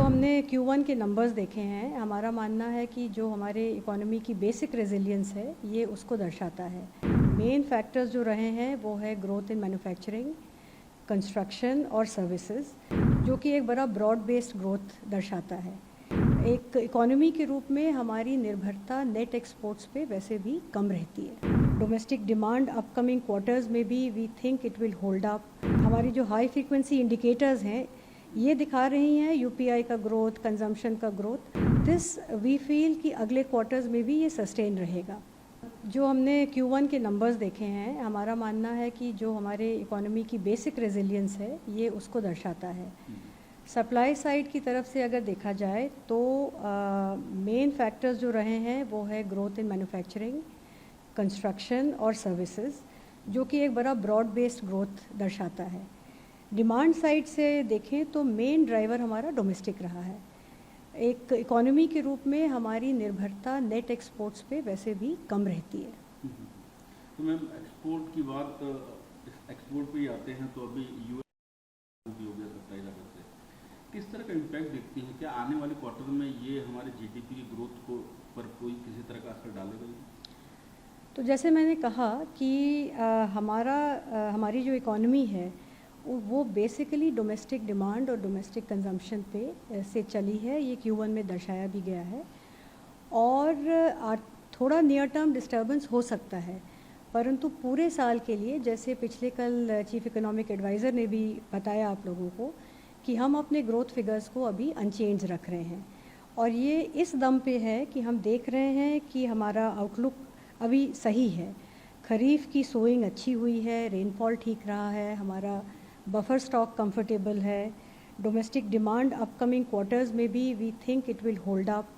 हमने Q1 के numbers देखे हैं, हमारा मानना है कि जो हमारे इकोनॉमी की बेसिक रेजिलियंस है ये उसको दर्शाता है। मेन फैक्टर्स जो रहे हैं वो है ग्रोथ इन मैन्युफैक्चरिंग, कंस्ट्रक्शन और सर्विसेज, जो कि एक बड़ा ब्रॉड बेस्ड ग्रोथ दर्शाता है। एक इकोनॉमी के रूप में हमारी निर्भरता नेट एक्सपोर्ट्स पे वैसे भी कम रहती है। डोमेस्टिक डिमांड अपकमिंग क्वार्टर्स में भी we think it will hold up. हमारी जो हाई फ्रीक्वेंसी इंडिकेटर्स हैं ये दिखा रही हैं यूपीआई का ग्रोथ, कंजम्पशन का ग्रोथ। दिस वी फील कि अगले क्वार्टर्स में भी ये सस्टेन रहेगा। जो हमने Q1 के नंबर्स देखे हैं, हमारा मानना है कि जो हमारे इकोनॉमी की बेसिक रेजिलियंस है ये उसको दर्शाता है। सप्लाई साइड की तरफ से अगर देखा जाए तो मेन फैक्टर्स जो रहे हैं वो है ग्रोथ इन मैन्युफैक्चरिंग, कंस्ट्रक्शन और सर्विसेज, जो कि एक बड़ा ब्रॉड बेस्ड ग्रोथ दर्शाता है। डिमांड साइड से देखें तो मेन ड्राइवर हमारा डोमेस्टिक रहा है। एक इकोनॉमी के रूप में हमारी निर्भरता नेट एक्सपोर्ट्स पे वैसे भी कम रहती है। तो मैम एक्सपोर्ट की बात, एक्सपोर्ट पे ही आते हैं तो अभी यूएस हो गया 27 अगस्त से, किस तरह का इम्पैक्ट देखती हैं? क्या आने वाले क्वार्टर में ये हमारे जीडीपी की ग्रोथ को पर कोई किसी तरह का असर डालेगा? तो जैसे मैंने कहा कि हमारी जो इकोनॉमी है वो बेसिकली डोमेस्टिक डिमांड और डोमेस्टिक कंजम्पशन पे से चली है। ये Q1 में दर्शाया भी गया है और थोड़ा नियर टर्म डिस्टर्बेंस हो सकता है, परंतु पूरे साल के लिए जैसे पिछले कल चीफ इकोनॉमिक एडवाइज़र ने भी बताया आप लोगों को कि हम अपने ग्रोथ फिगर्स को अभी अनचेंज रख रहे हैं। और ये इस दम पे है कि हम देख रहे हैं कि हमारा आउटलुक अभी सही है। खरीफ की सोइंग अच्छी हुई है, रेनफॉल ठीक रहा है, हमारा बफर स्टॉक कंफर्टेबल है। डोमेस्टिक डिमांड अपकमिंग क्वार्टर्स में भी we think it will hold up.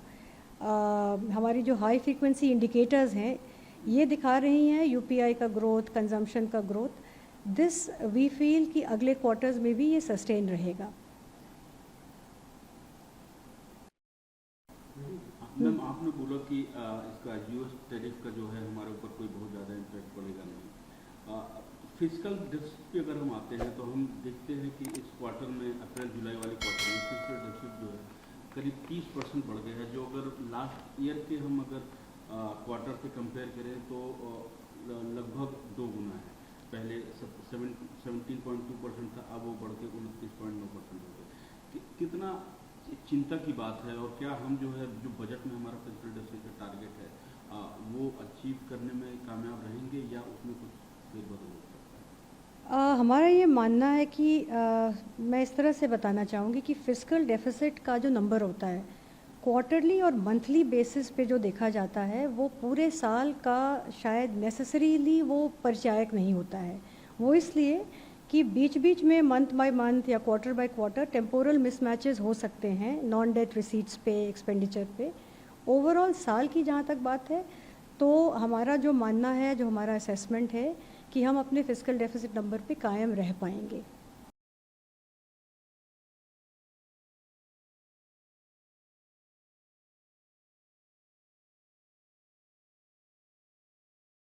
हमारी जो हाई फ्रीक्वेंसी इंडिकेटर्स हैं ये दिखा रही हैं यूपीआई का ग्रोथ, कंजम्पशन का ग्रोथ। दिस वी फील कि अगले क्वार्टर्स में भी ये सस्टेन रहेगा। मैम आपने बोला कि इसका यूएस टैरिफ का जो है हमारे ऊपर कोई बहुत ज़्यादा इम्पैक्ट पड़ेगा नहीं। फिजिकल डेफिसिट पे अगर हम आते हैं तो हम देखते हैं कि इस क्वार्टर में, अप्रैल जुलाई वाले क्वार्टर में फिजिकल डेफिसिट जो है करीब 30% बढ़ गया है, जो अगर लास्ट ईयर के हम अगर क्वार्टर से कंपेयर करें तो लगभग 2 गुना है। पहले 17.2% था, अब वो बढ़ के 29.9% हो गया। कितना चिंता की बात है, और क्या हम जो है जो बजट में हमारा फिजिकल डेफिसिट का टारगेट है वो अचीव करने में कामयाब रहेंगे या उसमें कुछ फेरबदल हो? हमारा ये मानना है कि मैं इस तरह से बताना चाहूँगी कि फिस्कल डेफिसिट का जो नंबर होता है क्वार्टरली और मंथली बेसिस पे जो देखा जाता है वो पूरे साल का शायद नेसेसरीली वो परिचायक नहीं होता है। वो इसलिए कि बीच बीच में मंथ बाय मंथ या क्वार्टर बाय क्वार्टर टेम्पोरल मिसमैचेस हो सकते हैं नॉन डेट रिसीट्स पे, एक्सपेंडिचर पे। ओवरऑल साल की जहाँ तक बात है तो हमारा जो मानना है, जो हमारा असेसमेंट है कि हम अपने फिस्कल डेफिसिट नंबर पे कायम रह पाएंगे।